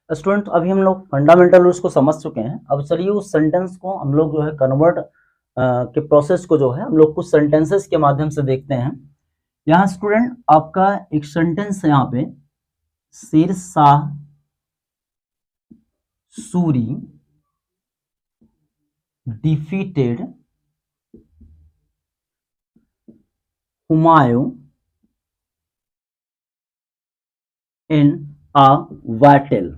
Student अभी हम लोग फंडामेंटल रूल्स को समझ चुके हैं। अब चलिए उस सेंटेंस को हम लोग जो है कन्वर्ट के प्रोसेस को जो है हम लोग कुछ सेंटेंसेस के माध्यम से देखते हैं। यहाँ स्टूडेंट आपका एक सेंटेंस है यहाँ पे, Sher Shah Suri defeated Humayun in a battle.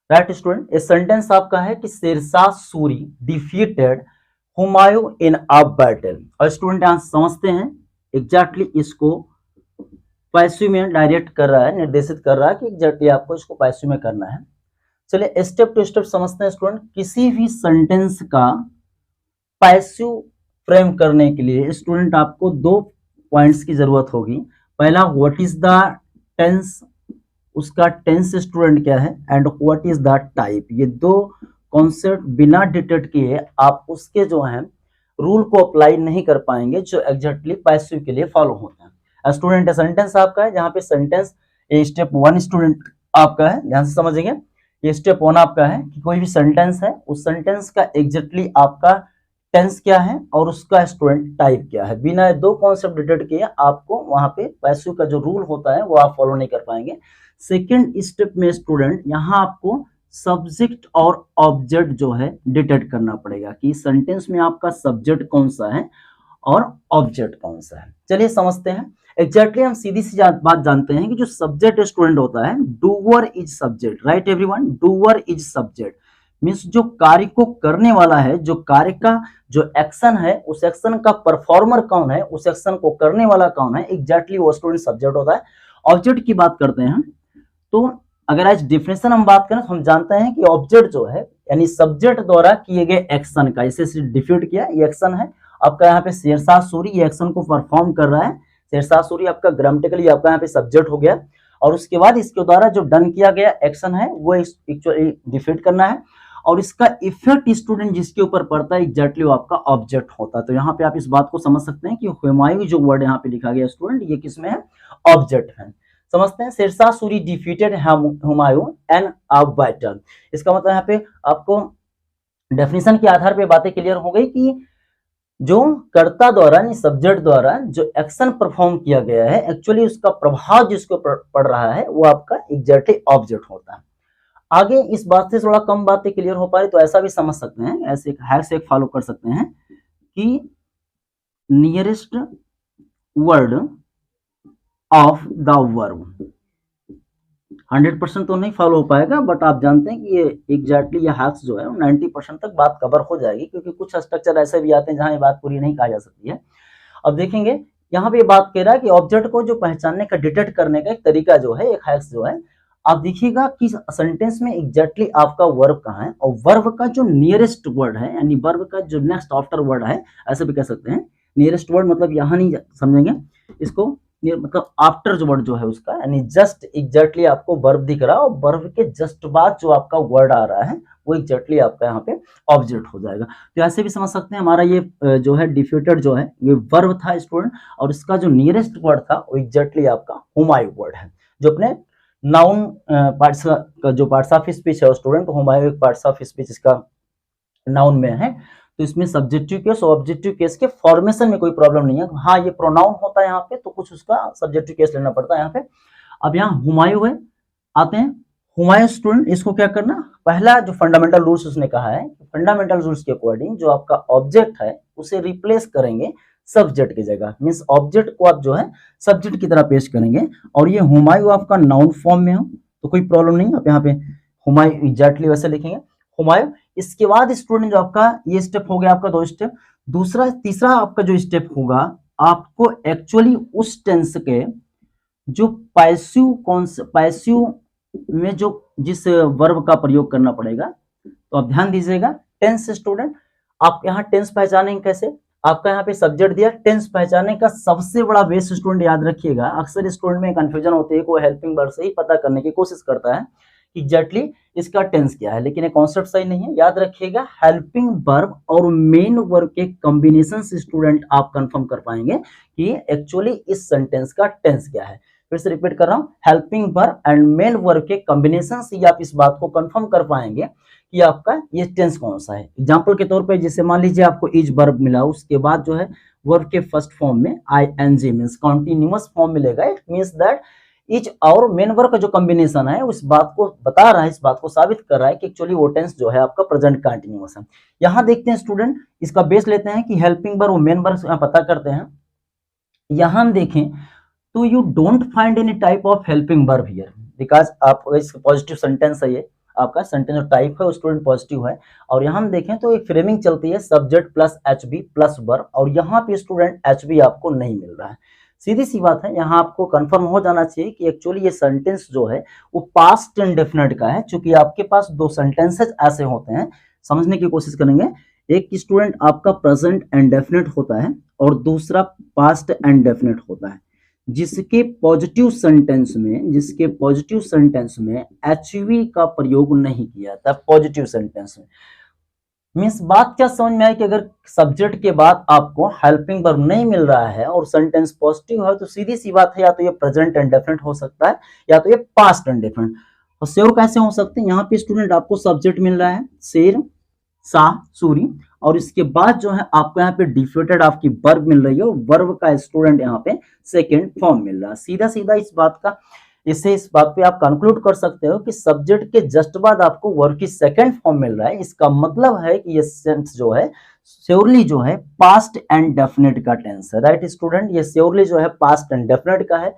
Right student, ये सेंटेंस आपका है कि Sher Shah Suri defeated Humayun in a battle. और स्टूडेंट यहां समझते हैं एग्जैक्टली इसको पैसिव में डायरेक्ट कर रहा है, निर्देशित कर रहा है कि एग्जैक्टली आपको इसको पैसिव में करना है। चलिए स्टेप टू स्टेप समझते हैं स्टूडेंट। किसी भी सेंटेंस का पैसिव फ्रेम करने के लिए स्टूडेंट आपको दो पॉइंट्स की जरूरत होगी। पहला, व्हाट इज द टेंस, उसका टेंस स्टूडेंट क्या है, and what is the type. ये दो कॉन्सेप्ट बिना डिटेक्ट किए आप उसके जो है रूल को अप्लाई नहीं कर पाएंगे जो एग्जैक्टली पैसिव के लिए फॉलो होता है। स्टूडेंट सेंटेंस आपका है, जहां पे सेंटेंस स्टेप वन स्टूडेंट आपका है, ध्यान से समझेंगे। ये स्टेप वन आपका है कि कोई भी सेंटेंस है, उस सेंटेंस का एग्जैक्टली आपका टेंस क्या है और उसका स्टूडेंट टाइप क्या है। बिना दो कॉन्सेप्ट डिटेक्ट किए आपको वहां पे पैसिव का जो रूल होता है वो आप फॉलो नहीं कर पाएंगे। सेकेंड स्टेप में स्टूडेंट यहाँ आपको सब्जेक्ट और ऑब्जेक्ट जो है डिटेक्ट करना पड़ेगा कि सेंटेंस में आपका सब्जेक्ट कौन सा है और ऑब्जेक्ट कौन सा है। चलिए समझते हैं। एग्जैक्टली हम सीधी सी बात जानते हैं कि जो सब्जेक्ट स्टूडेंट होता है, doer is subject. Right everyone, doer is subject means जो कार्य को करने वाला है, जो कार्य का जो एक्शन है, उस एक्शन का परफॉर्मर कौन है, उस एक्शन को करने वाला कौन है, एग्जैक्टली वो स्टूडेंट सब्जेक्ट होता है। ऑब्जेक्ट की बात करते हैं तो अगर आज डिफिनेशन हम बात करें तो हम जानते हैं कि ऑब्जेक्ट जो है यानी सब्जेक्ट द्वारा किए गए एक्शन का, इसे डिफीट किया, ये एक्शन है आपका। यहाँ पे शेरशाह सूरी ये एक्शन को परफॉर्म कर रहा है। शेरशाह सूरी आपका ग्रामेटिकली आपका यहाँ पे सब्जेक्ट हो गया, और उसके बाद इसके द्वारा जो डन किया गया एक्शन है वो एक्चुअली डिफीट करना है, और इसका इफेक्ट स्टूडेंट जिसके ऊपर पड़ता है एग्जैक्टली वो आपका ऑब्जेक्ट होता है। तो यहाँ पे आप इस बात को समझ सकते हैं कि हुमायूं जो वर्ड यहाँ पे लिखा गया स्टूडेंट, ये किसमें है, ऑब्जेक्ट है। समझते हैं, Sher Shah Suri defeated Humayun in a battle. इसका मतलब यहाँ पे आपको डेफिनेशन के आधार पे बातें क्लियर हो गई कि जो कर्ता द्वारा यानी सब्जेक्ट द्वारा जो एक्शन परफॉर्म किया गया है एक्चुअली उसका प्रभाव जिसको पड़ रहा है वो आपका एग्जैक्टली ऑब्जेक्ट होता है। आगे इस बात से थोड़ा कम बातें क्लियर हो पा रही तो ऐसा भी समझ सकते हैं, ऐसे एक हैक से फॉलो कर सकते हैं कि nearest word of the verb. 100% तो नहीं फॉलो हो पाएगा, बट आप जानते हैं कि ये एग्जैक्टली ये हैक्स जो है 90% तक बात कवर हो जाएगी, क्योंकि कुछ स्ट्रक्चर ऐसे भी आते हैं जहां ये बात पूरी नहीं कहा जा सकती है। अब देखेंगे यहाँ पे बात कह रहा है कि ऑब्जेक्ट को जो पहचानने का, डिटेक्ट करने का एक तरीका जो है, एक हैक्स जो है, आप देखिएगा कि सेंटेंस में एग्जैक्टली आपका वर्ब कहाँ है, और वर्ब का जो नियरेस्ट वर्ड है यानी वर्ब का जो नेक्स्ट आफ्टर वर्ड है, ऐसे भी कह सकते हैं। नियरेस्ट वर्ड मतलब यहाँ नहीं समझेंगे इसको, मतलब आफ्टर जो वर्ड जो है उसका, यानी जस्ट एग्जैक्टली आपको वर्ब दिख रहा है और वर्ब के जस्ट बाद जो आपका वर्ड आ रहा है वो एग्जैक्टली आपका यहाँ पे ऑब्जेक्ट हो जाएगा। तो ऐसे भी समझ सकते हैं हमारा ये जो है डिफीटेड जो है ये वर्ब था स्टूडेंट, और इसका जो नियरेस्ट वर्ड था वो एग्जैक्टली आपका हुमायूं वर्ड है, जो अपने नाउन पार्ट्स का जो पार्ट्स ऑफ स्पीच है स्टूडेंट, हुमायूं एक पार्ट्स ऑफ स्पीच इसका नाउन में है। तो इसमें सब्जेक्टिव केस और ऑब्जेक्टिव केस के फॉर्मेशन में कोई प्रॉब्लम नहीं है। हाँ, ये प्रोनाउन होता है यहाँ पे तो कुछ उसका सब्जेक्टिव केस लेना पड़ता है यहाँ पे। अब यहाँ हुमायूं है, आते हैं हुमायूं स्टूडेंट, इसको क्या करना, पहला जो फंडामेंटल रूल्स उसने कहा है, फंडामेंटल रूल्स के अकॉर्डिंग जो आपका ऑब्जेक्ट है उसे रिप्लेस करेंगे सब्जेक्ट की जगह, मीन्स ऑब्जेक्ट को आप जो है सब्जेक्ट की तरह पेश करेंगे, और ये हुमायूं आपका नाउन फॉर्म में हो तो कोई प्रॉब्लम नहीं। आप यहाँ पे हुमायूं एग्जैक्टली वैसे लिखेंगे हुमायूं। इसके बाद स्टूडेंट जो आपका ये स्टेप हो गया आपका दो स्टेप, दूसरा तीसरा आपका जो स्टेप होगा, आपको एक्चुअली उस टेंस के जो पैसिव में जो जिस वर्ब का प्रयोग करना पड़ेगा, तो आप ध्यान दीजिएगा टेंस स्टूडेंट, आप यहाँ टेंस पहचानेंगे कैसे, आपका यहाँ पे सब्जेक्ट दिया, टेंस पहचानने का सबसे बड़ा बेस स्टूडेंट याद रखिएगा, अक्सर स्टूडेंट में कंफ्यूजन होती है, कोई हेल्पिंग वर्ड से ही पता करने की कोशिश करता है एग्जैक्टली इसका टेंस क्या है, लेकिन ये कॉन्सेप्ट सही नहीं है। याद रखिएगा हेल्पिंग वर्ब और मेन वर्ब के कॉम्बिनेशन से स्टूडेंट आप कंफर्म कर पाएंगे कि एक्चुअली इस सेंटेंस का टेंस क्या है। फिर से रिपीट कर रहा हूँ, helping verb and main verb के कॉम्बिनेशन से आप इस बात को कंफर्म कर पाएंगे कि आपका ये टेंस कौन सा है। एग्जांपल के तौर पे जैसे मान लीजिए आपको इज वर्ब मिला, उसके बाद जो है वर्ब के फर्स्ट फॉर्म में आईएनजी मींस कॉन्टिन्यूअस फॉर्म मिलेगा। इट मींस दैट इच और मेन वर्ब का जो कॉम्बिनेशन है उस बात को बता रहा है, इस बात को साबित कर रहा है कि एक्चुअली वो टेंस जो है आपका प्रेजेंट कंटिन्यूअस है। यहाँ देखते हैं स्टूडेंट, इसका बेस लेते हैं कि हेल्पिंग वर्ब और मेन वर्ब पता करते हैं। यहाँ हम देखें तो you don't find any type of helping verb here because आप इस पॉजिटिव सेंटेंस है, ये आपका सेंटेंस जो टाइप है स्टूडेंट पॉजिटिव है। और यहाँ हम देखें तो एक फ्रेमिंग चलती है subject plus HB plus verb, और यहाँ पे स्टूडेंट एचबी आपको नहीं मिल रहा है। सीधी सी बात है, यहाँ आपको कंफर्म हो जाना चाहिए कि एक्चुअली ये सेंटेंस जो है वो पास्ट इंडेफिनिट का है। चूंकि आपके पास दो सेंटेंसेस ऐसे होते हैं, समझने की कोशिश करेंगे। एक स्टूडेंट आपका प्रेजेंट इंडेफिनिट होता है और दूसरा पास्ट इंडेफिनिट होता है, जिसके पॉजिटिव सेंटेंस में एचवी का प्रयोग नहीं किया जाता पॉजिटिव सेंटेंस में। मीन्स बात क्या समझ में आई कि अगर सब्जेक्ट के बाद आपको हेल्पिंग वर्ब नहीं मिल रहा है और सेंटेंस पॉजिटिव है तो सीधी सी बात है, या तो ये प्रेजेंट इंडेफिनिट हो सकता है या तो ये पास्ट इंडेफिनिट। और श्योर कैसे हो सकते हैं, यहाँ पे स्टूडेंट आपको सब्जेक्ट मिल रहा है शेर शाह सूरी, और इसके बाद जो है आपको यहाँ पे डिफिटेड आपकी वर्ब मिल रही है और वर्ब का स्टूडेंट यहाँ पे सेकेंड फॉर्म मिल रहा है। सीधा सीधा इस बात पे आप कंक्लूड कर सकते हो कि सब्जेक्ट के जस्ट बाद आपको वर्ब की सेकंड फॉर्म मिल रहा है। इसका मतलब है कि ये सेंस जो है श्योरली जो है पास्ट एंड डेफिनेट का टेंस है। राइट स्टूडेंट, ये श्योरली जो है पास्ट एंड डेफिनेट का है।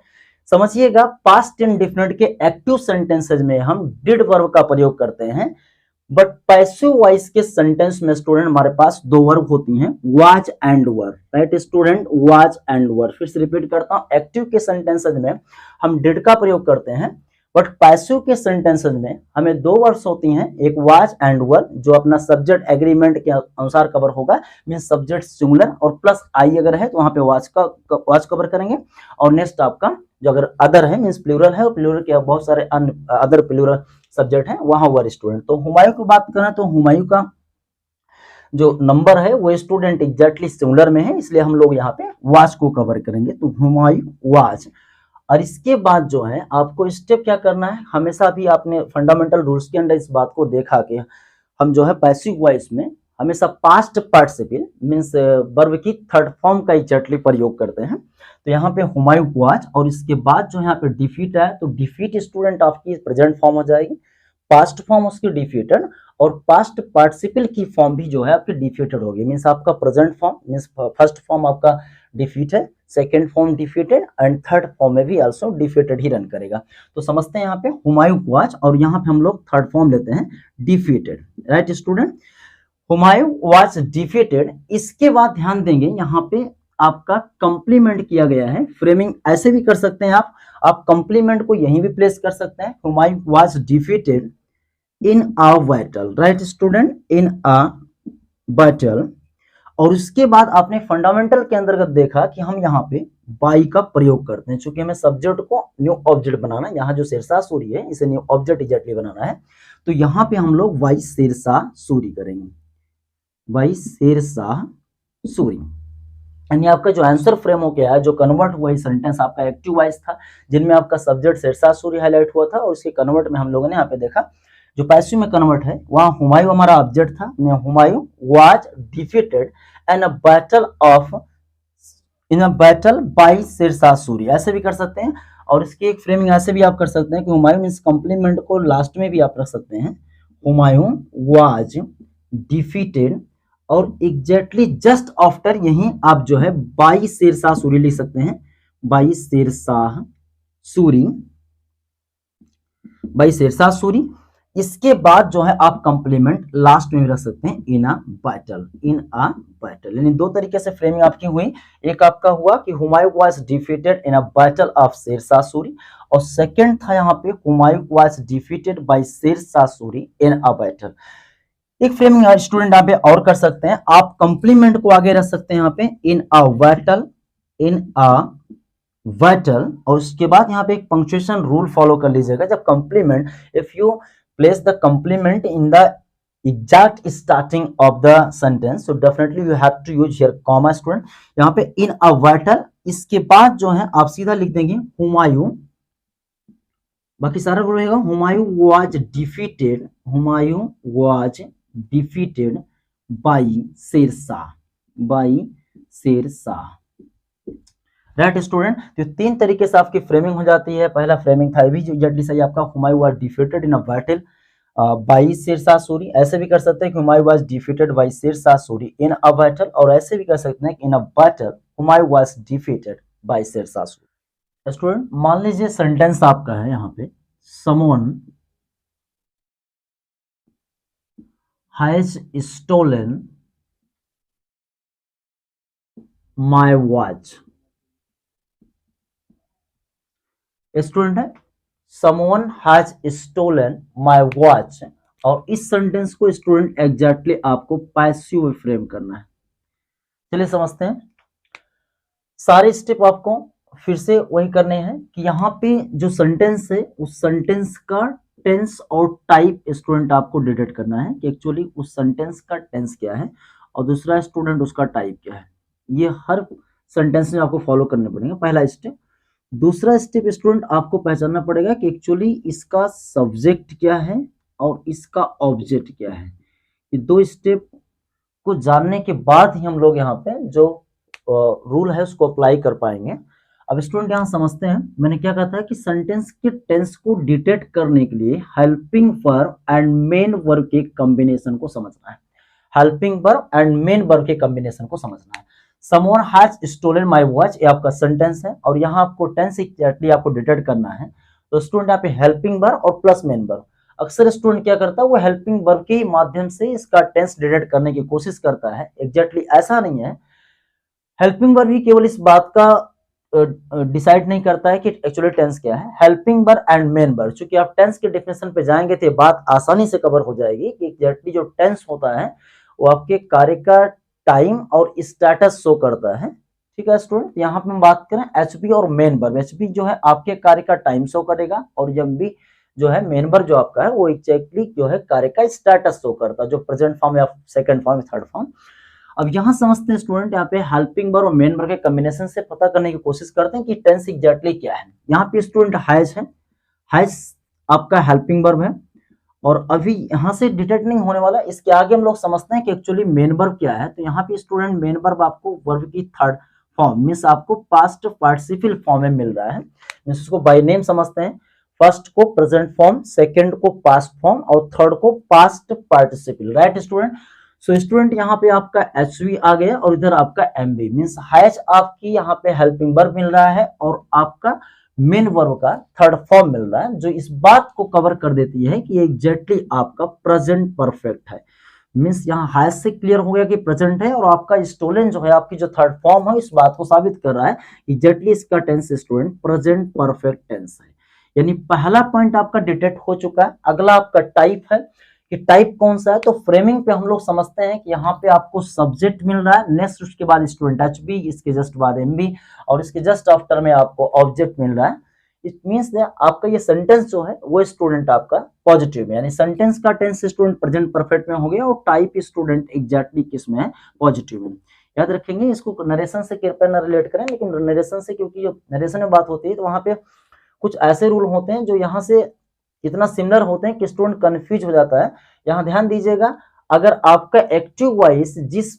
समझिएगा, पास्ट एंड डेफिनेट के एक्टिव सेंटेंसेज में हम डिड वर्ब का प्रयोग करते हैं, बट पैसिव वॉइस के सेंटेंस में स्टूडेंट हमारे पास दो वर्ब होती हैं, was and were. Right student, was and were. फिर से रिपीट करता हूं, एक्टिव के सेंटेंसेस में हम डिड का प्रयोग करते हैं, बट पैसिव के सेंटेंसेस में हमें दो वर्ब्स होती हैं, एक वाज एंड वर जो अपना सब्जेक्ट एग्रीमेंट के अनुसार कवर होगा, मींस सब्जेक्ट सिंगुलर और प्लस आई अगर है तो वहां पे वाज कवर करेंगे। और नेक्स्ट आपका जो अगर अदर है मींस प्लूरल है और प्लूरल के बहुत सारे अदर प्लूरल सब्जेक्ट है वहां वर स्टूडेंट। तो हुमायूं की बात करें तो हुमायूं का जो नंबर है वो स्टूडेंट एग्जैक्टली सिमिलर में है, इसलिए हम लोग यहाँ पे वाज को कवर करेंगे। तो हुमायूं वाज। और इसके बाद जो है आपको स्टेप क्या करना है, हमेशा भी आपने फंडामेंटल रूल्स के अंदर इस बात को देखा कि हम जो है पैसिव वॉइस में हमेशा पास्ट पार्टिसिपल मींस वर्ब की थर्ड फॉर्म का एग्जैक्टली प्रयोग करते हैं। तो यहाँ पे हुमायूं वाज और इसके बाद जो यहाँ पे डिफीट है, तो डिफीट स्टूडेंट आपकी प्रेजेंट फॉर्म हो जाएगी, पास्ट फॉर्म उसकी डिफीटेड, और पास्ट पार्टिसिपल की फॉर्म भी जो है आपकी डिफीटेड होगी। मींस आपका present form means first form आपका डिफीट है, second form defeated and third form में भी आल्सो डिफीटेड ही रन करेगा। तो समझते हैं यहाँ पे हुमायूं वाज और यहाँ पे हम लोग थर्ड फॉर्म लेते हैं defeated. Right student, Humayun was defeated. इसके बाद ध्यान देंगे यहाँ पे आपका कंप्लीमेंट किया गया है। फ्रेमिंग ऐसे भी कर सकते हैं आप कंप्लीमेंट को यहीं भी प्लेस कर सकते हैं। Humayun was defeated in a battle. Right student, in a battle. और उसके बाद आपने फंडामेंटल के अंतर्गत देखा कि हम यहाँ पे बाई का प्रयोग करते हैं, चूंकि हमें सब्जेक्ट को न्यू ऑब्जेक्ट बनाना, यहाँ जो शेरशाह सूरी है इसे न्यू ऑब्जेक्ट एग्जैक्टली बनाना है, तो यहाँ पे हम लोग वाई शेरशाह सूरी करेंगे, वाई शेरशाह सूरी। यानी आपका जो आंसर फ्रेम हो गया है, जो कन्वर्ट हुआ सेंटेंस आपका एक्टिव वॉइस था, जिनमें आपका सब्जेक्ट शेरशाह सूरी हाईलाइट हुआ था, और उसके कन्वर्ट में हम लोगों ने यहाँ पे देखा जो पैसिव में कन्वर्ट है वहां हुमायूं हमारा ऑब्जेक्ट था। Humayun was defeated in a battle by Sher Shah Suri, ऐसे भी कर सकते हैं। और इसकी एक फ्रेमिंग ऐसे भी आप कर सकते हैं कि हुमायूं मींस कॉम्प्लीमेंट को लास्ट में भी आप रख सकते हैं, हुमायूं वाज डिफीटेड, और एग्जैक्टली जस्ट आफ्टर यही आप जो है बाई शेरशाह सूरी लिख सकते हैं, बाई शेरशाह सूरी, बाई शेरशाह सूरी। इसके बाद जो है आप कंप्लीमेंट लास्ट में रख सकते हैं इन a battle, in a battle. यानी दो तरीके से फ्रेमिंग आपकी हुई, एक आपका हुआ कि Humayun was defeated in a battle of Sher Shah Suri, और सेकंड था यहाँ पे Humayun was defeated by Sher Shah Suri in a battle. एक फ्रेमिंग स्टूडेंट यहाँ पे और कर सकते हैं, आप कंप्लीमेंट को आगे रख सकते हैं यहाँ पे इन a battle, in a battle, और उसके बाद यहाँ पे एक पंक्चुएशन रूल फॉलो कर लीजिएगा। जब complement, if you place the complement in the exact starting of the sentence, so definitely you have to use here comma student। यहाँ पे in a vital, इसके बाद जो है आप सीधा लिख देंगे हुमायूं बाकी सारा रूल रहेगा Humayun was defeated by Sher Shah. Right student, तो 3 तरीके से आपकी फ्रेमिंग हो जाती है। पहला फ्रेमिंग था भी जो एग्जैक्टली सही आपका, Humayun was defeated in a battle by Sher Shah Suri. ऐसे भी कर सकते हैं कि Humayun was defeated by Sher Shah Suri in a battle, और ऐसे भी कर सकते हैं कि in a battle Humayun was defeated by Sher Shah Suri. Student मान लीजिए सेंटेंस आपका है यहाँ पे, someone has stolen my watch. Student है someone has stolen my watch, और इस सेंटेंस को स्टूडेंट एग्जैक्टली आपको पैसिव फ्रेम करना है। चलिए समझते हैं। सारे स्टेप आपको फिर से वही करने हैं कि यहाँ पे जो सेंटेंस है उस सेंटेंस का टेंस और टाइप स्टूडेंट आपको डिटेक्ट करना है कि एक्चुअली उस सेंटेंस का टेंस क्या है और दूसरा स्टूडेंट उसका टाइप क्या है। ये हर सेंटेंस में आपको फॉलो करने पड़ेंगे, पहला स्टेप। दूसरा स्टेप स्टूडेंट आपको पहचानना पड़ेगा कि एक्चुअली इसका सब्जेक्ट क्या है और इसका ऑब्जेक्ट क्या है। ये 2 स्टेप को जानने के बाद ही हम लोग यहाँ पे जो रूल है उसको अप्लाई कर पाएंगे। अब स्टूडेंट यहाँ समझते हैं, मैंने क्या कहा था कि सेंटेंस के टेंस को डिटेक्ट करने के लिए helping verb and main verb के कॉम्बिनेशन को समझना है। Helping verb and main verb के कॉम्बिनेशन को समझना है। Someone has stolen my watch, ये आपका सेंटेंस है और यहाँ आपको टेंस एग्जैक्टली आपको डिटेक्ट करना है। तो स्टूडेंट यहाँ पे हेल्पिंग वर्ब और प्लस मेन वर्ब, अक्सर स्टूडेंट क्या करता है वो हेल्पिंग वर्ब के माध्यम से इसका टेंस डिटेक्ट करने की कोशिश करता है। एग्जैक्टली ऐसा नहीं है। हेल्पिंग वर्ब ही केवल इस बात का डिसाइड नहीं करता है कि एक्चुअली टेंस क्या है। Helping verb and main verb, चूंकि आप टेंस के डेफिनेशन पे जाएंगे तो ये बात आसानी से कवर हो जाएगी कि एग्जैक्टली जो टेंस होता है वो आपके कार्य का टाइम और स्टेटस शो करता है। ठीक है स्टूडेंट, यहाँ पे हम बात करें एचबी और मेन वर्ब। एचबी जो है आपके कार्य का टाइम शो करेगा और जब भी जो है मेन वर्ब जो आपका है वो एग्जैक्टली जो है कार्य का स्टेटस शो करता है, जो प्रेजेंट फॉर्म या सेकंड फॉर्म या थर्ड फॉर्म। अब यहाँ समझते हैं स्टूडेंट, यहाँ पे हेल्पिंग वर्ब और मेन वर्ब के कॉम्बिनेशन से पता करने की कोशिश करते हैं कि टेंस एग्जैक्टली क्या है। यहाँ पे स्टूडेंट हैज है, हैज आपका हेल्पिंग वर्ब है और अभी यहाँ से डिटेक्ट नहीं होने वाला, इसके आगे हम लोग समझते हैं कि एक्चुअली मेन वर्ब क्या है। तो यहाँ पे स्टूडेंट मेन वर्ब आपको वर्ब की थर्ड फॉर्म मीन्स आपको पास्ट पार्टिसिपल फॉर्म में मिल रहा है, मीन्स उसको बाय नेम समझते हैं। फर्स्ट को प्रेजेंट फॉर्म, सेकंड को पास्ट फॉर्म और थर्ड को past participle. Right student, so student यहाँ पे आपका एचवी आ गया और इधर आपका एमबी मीन्स हैज आपकी यहाँ पे हेल्पिंग वर्ब मिल रहा है और आपका मेन वर्ब का थर्ड फॉर्म मिल रहा है, जो इस बात को कवर कर देती है कि एग्जैक्टली आपका प्रेजेंट परफेक्ट है। मीन्स यहाँ हैज से क्लियर हो गया कि प्रेजेंट है और आपका स्टोलन जो है आपकी जो थर्ड फॉर्म है इस बात को साबित कर रहा है एग्जैक्टली इसका tense student present perfect tense है। यानी पहला पॉइंट आपका डिटेक्ट हो चुका है। अगला आपका टाइप है कि टाइप कौन सा है। तो फ्रेमिंग पे हम लोग समझते हैं कि यहाँ पे आपको सब्जेक्ट मिल रहा है, नेक्स्ट उसके बाद स्टूडेंट एचबी, इसके जस्ट बाद एमबी और इसके जस्ट आफ्टर में आपको ऑब्जेक्ट मिल रहा है। इट मींस आपका ये सेंटेंस जो है वो स्टूडेंट आपका पॉजिटिव में, यानी सेंटेंस का टेंस स्टूडेंट प्रेजेंट परफेक्ट में हो गया और टाइप स्टूडेंट एग्जैक्टली किस में है, पॉजिटिव में। याद रखेंगे इसको, नरेशन से कृपया न रिलेट करें, लेकिन नरेशन से क्योंकि जो नरेशन में बात होती है तो वहां पे कुछ ऐसे रूल होते हैं जो यहाँ से इतना सिमिलर होते हैं कि स्टूडेंट कंफ्यूज हो जाता है। यहाँ ध्यान दीजिएगा, अगर आपका एक्टिव वॉइस जिस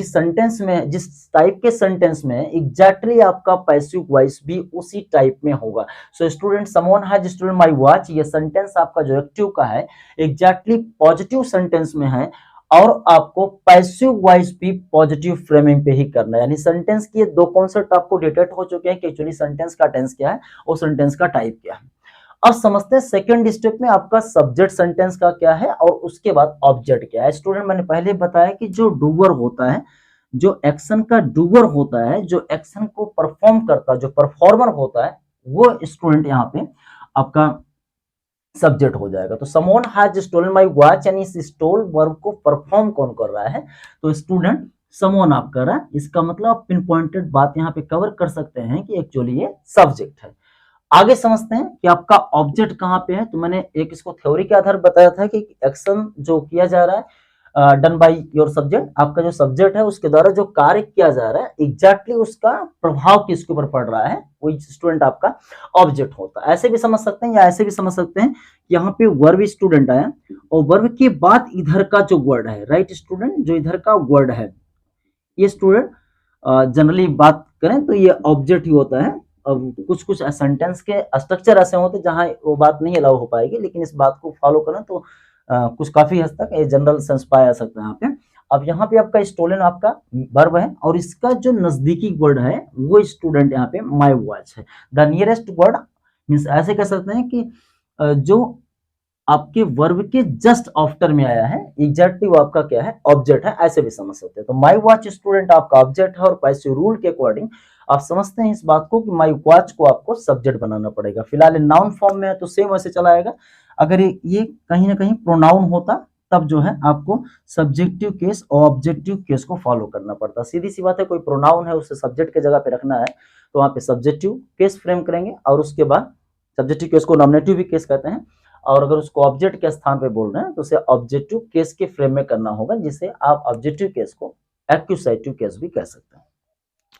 सेंटेंस में, जिस टाइप के सेंटेंस में एग्जैक्टली आपका पैसिव वॉइस भी उसी टाइप में होगा। So student someone has stolen my watch, ये सेंटेंस आपका जो एक्टिव का है एग्जैक्टली पॉजिटिव सेंटेंस में है और आपको पैसिव वॉइस भी पॉजिटिव फ्रेमिंग पे ही करना है। यानी सेंटेंस के 2 कॉन्सेप्ट आपको डिटेक्ट हो चुके हैं कि एक्चुअली सेंटेंस का टेंस क्या है और सेंटेंस का टाइप क्या है। अब समझते हैं सेकंड स्टेप में आपका सब्जेक्ट सेंटेंस का क्या है और उसके बाद ऑब्जेक्ट क्या है। स्टूडेंट मैंने पहले बताया कि जो डूअर होता है, जो एक्शन का डूअर होता है, जो एक्शन को परफॉर्म करता है, जो परफॉर्मर होता है, वो स्टूडेंट यहाँ पे आपका सब्जेक्ट हो जाएगा। तो someone has stolen my watch, यानी इस स्टोल वर्ब को परफॉर्म कौन कर रहा है, तो स्टूडेंट समवन आप कर रहा है। इसका मतलब आप पिन पॉइंटेड बात यहाँ पे कवर कर सकते हैं कि एक्चुअली ये सब्जेक्ट है। आगे समझते हैं कि आपका ऑब्जेक्ट कहाँ पे है। तो मैंने एक इसको थ्योरी के आधार बताया था कि एक्शन जो किया जा रहा है डन बाय योर सब्जेक्ट, आपका जो सब्जेक्ट है उसके द्वारा जो कार्य किया जा रहा है एग्जैक्टली उसका प्रभाव किसके ऊपर पड़ रहा है, वही स्टूडेंट आपका ऑब्जेक्ट होता है। ऐसे भी समझ सकते हैं या ऐसे भी समझ सकते हैं, यहाँ पे वर्ब स्टूडेंट आया और वर्ब के बाद इधर का जो वर्ड है, राइट स्टूडेंट, जो इधर का वर्ड है ये स्टूडेंट जनरली बात करें तो ये ऑब्जेक्ट ही होता है। अब कुछ कुछ सेंटेंस के स्ट्रक्चर ऐसे होते हैं जहां वो बात नहीं अलाउ हो पाएगी, लेकिन इस बात को फॉलो करें तो कुछ काफी हद तक ये जनरल सेंस पाया जा सकता है यहाँ पे। अब यहाँ पे आपका स्टोलन आपका वर्ब है और इसका जो नजदीकी वर्ड है वो स्टूडेंट यहाँ पे माई वॉच है। द नियरेस्ट वर्ड मीन्स ऐसे कह सकते हैं कि जो आपके वर्ब के जस्ट आफ्टर में आया है एग्जैक्टली वो आपका क्या है, ऑब्जेक्ट है, ऐसे भी समझ सकते हैं। तो माई वॉच स्टूडेंट आपका ऑब्जेक्ट है और पैसिव रूल के अकॉर्डिंग आप समझते हैं इस बात को कि माई वॉच को आपको सब्जेक्ट बनाना पड़ेगा। फिलहाल नाउन फॉर्म में है तो सेम वैसे चला आएगा। अगर ये कहीं ना कहीं प्रोनाउन होता तब जो है आपको सब्जेक्टिव केस और ऑब्जेक्टिव केस को फॉलो करना पड़ता। सीधी सी बात है, कोई प्रोनाउन है उसे सब्जेक्ट के जगह पे रखना है तो वहां पे सब्जेक्टिव केस फ्रेम करेंगे और उसके बाद सब्जेक्टिव केस को नॉमिनेटिव भी केस कहते हैं, और अगर उसको ऑब्जेक्ट के स्थान पे बोल रहे हैं तो उसे ऑब्जेक्टिव केस के फ्रेम में करना होगा, जिसे आप ऑब्जेक्टिव केस को एक्यूसेटिव केस भी कह सकते हैं।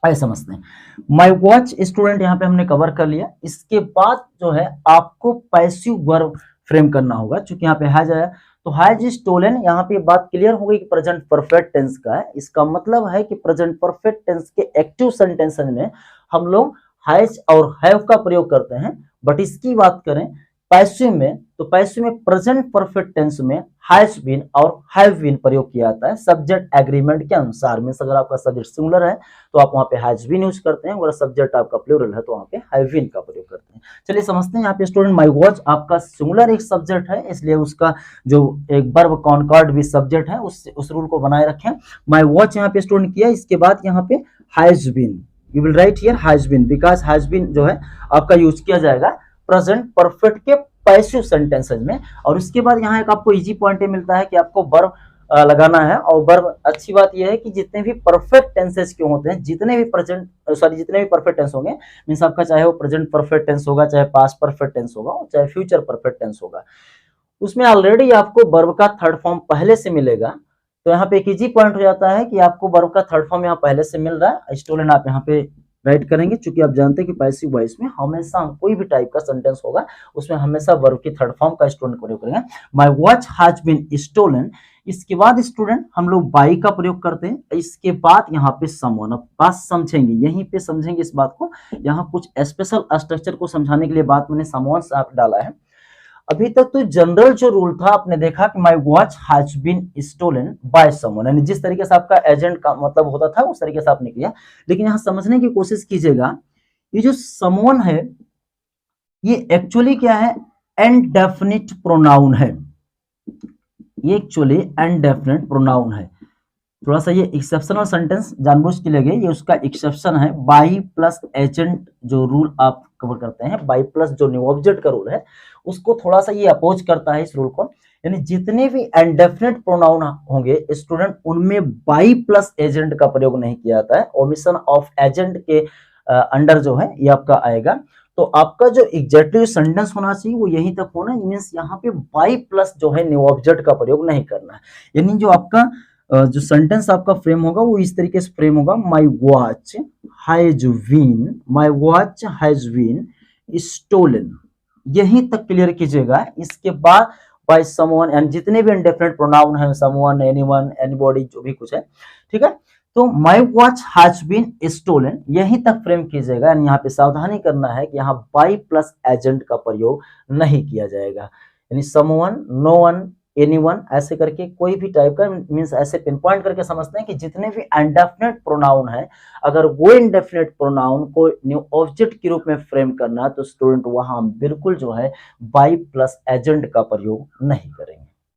ऐसे समझते हैं। माई वॉच स्टूडेंट यहाँ पे हमने कवर कर लिया। इसके बाद जो है आपको पैसिव वर्ब फ्रेम करना होगा। चूंकि यहाँ पे हैज आया तो हैज स्टोलन, यहाँ पे बात क्लियर हो गई कि प्रेजेंट परफेक्ट टेंस का है। इसका मतलब है कि प्रेजेंट परफेक्ट टेंस के एक्टिव सेंटेंस में हम लोग हैज और हैव का प्रयोग करते हैं, बट इसकी बात करें पैसिव में तो पैसिव में प्रेजेंट परफेक्ट टेंस में हैज बीन और हैव बीन प्रयोग किया जाता है सब्जेक्ट एग्रीमेंट के अनुसार। मींस अगर आपका सब्जेक्ट सिंगुलर है तो आप वहां पे हैज बीन यूज करते हैं, अगर सब्जेक्ट आपका प्लूरल है तो वहां पे हैव बीन का प्रयोग करते हैं। चलिए समझते हैं। यहाँ पे स्टूडेंट माई वॉच आपका सिंगुलर एक सब्जेक्ट है, इसलिए उसका जो एक वर्ब कॉनकॉर्ड भी सब्जेक्ट है उस रूल को बनाए रखें। माई वॉच यहाँ पे स्टूडेंट किया, इसके बाद यहाँ पे has been, you will write here has been, because has been जो है आपका यूज किया जाएगा प्रेजेंट परफेक्ट के पैसिव सेंटेंसेस में। और उसके बाद यहाँ एक आपको इजी पॉइंट मिलता है कि आपको वर्ब लगाना है। और वर्ब अच्छी बात यह है कि जितने भी परफेक्ट टेंसेस क्यों होते हैं, जितने भी परफेक्ट टेंस होंगे, मींस आपका चाहे वो प्रेजेंट परफेक्ट टेंस होगा, चाहे पास्ट परफेक्ट टेंस होगा, चाहे फ्यूचर परफेक्ट टेंस होगा, उसमें ऑलरेडी आपको वर्ब का थर्ड फॉर्म पहले से मिलेगा। तो यहाँ पे एक इजी पॉइंट हो जाता है कि आपको वर्ब का थर्ड फॉर्म यहाँ पहले से मिल रहा है। स्टूडेंट आप यहाँ पे राइट करेंगे, क्योंकि आप जानते हैं कि पैसिव वॉइस में हमेशा कोई भी टाइप का सेंटेंस होगा उसमें हमेशा वर्ब की थर्ड फॉर्म का स्टूडेंट प्रयोग करेंगे। My watch has been stolen, इसके बाद स्टूडेंट हम लोग बाई का प्रयोग करते हैं। इसके बाद यहाँ पे समवन, अब बात समझेंगे, यहीं पे समझेंगे इस बात को। यहाँ कुछ स्पेशल स्ट्रक्चर को समझाने के लिए बात मैंने समवन से डाला है। अभी तक तो जनरल जो रूल था आपने देखा कि my watch has been stolen by someone, यानी जिस तरीके से आपका एजेंट का मतलब होता था उस तरीके से आपने किया। लेकिन यहां समझने की कोशिश कीजिएगा, ये जो समवन है ये एक्चुअली क्या है, इनडेफिनिट प्रोनाउन है। ये एक्चुअली इनडेफिनिट प्रोनाउन है। थोड़ा सा ये एक्सेप्शनल सेंटेंस जानबूझ के लिए ये उसका एक्सेप्शन है। बाई प्लस एजेंट जो रूल आप कवर करते हैं, बाई प्लस जो न्यू ऑब्जेक्ट का रूल है उसको थोड़ा सा ये अपोज करता है इस रूल को। यानी जितने भी इनडेफिनिट प्रोनाउन होंगे स्टूडेंट, उनमें बाई प्लस एजेंट का प्रयोग नहीं किया जाता है। ओमिशन ऑफ एजेंट के अंडर जो है ये आपका आएगा। तो आपका जो एग्जैक्टली सेंटेंस होना चाहिए वो यहीं तक होना, मींस यहाँ पे बाई प्लस जो है न्यू ऑब्जेक्ट का प्रयोग नहीं करना है। यानी जो आपका जो सेंटेंस आपका फ्रेम होगा वो इस तरीके से फ्रेम होगा, my watch has been, my watch has been stolen, यहीं तक क्लियर कीजिएगा। इसके बाद बाय समवन, एंड जितने भी इंडेफिनिट प्रोनाउन है, समवन, एनीवन, एनीबॉडी, जो भी कुछ है, ठीक है। तो my watch has been stolen यहीं तक फ्रेम कीजिएगा। यानी यहाँ पे सावधानी करना है कि यहाँ बाई प्लस एजेंट का प्रयोग नहीं किया जाएगा। यानी समवन, नो वन, एनीवन, ऐसे करके कोई भी टाइप का, मींस ऐसे पिन पॉइंट करके समझते हैं कि जितने भी इंडेफिनिट प्रोनाउन है, अगर वो इंडेफिनिट प्रोनाउन को न्यू ऑब्जेक्ट के रूप में फ्रेम करना है तो स्टूडेंट वहां बिल्कुल जो है बाई प्लस एजेंट का प्रयोग नहीं करेंगे।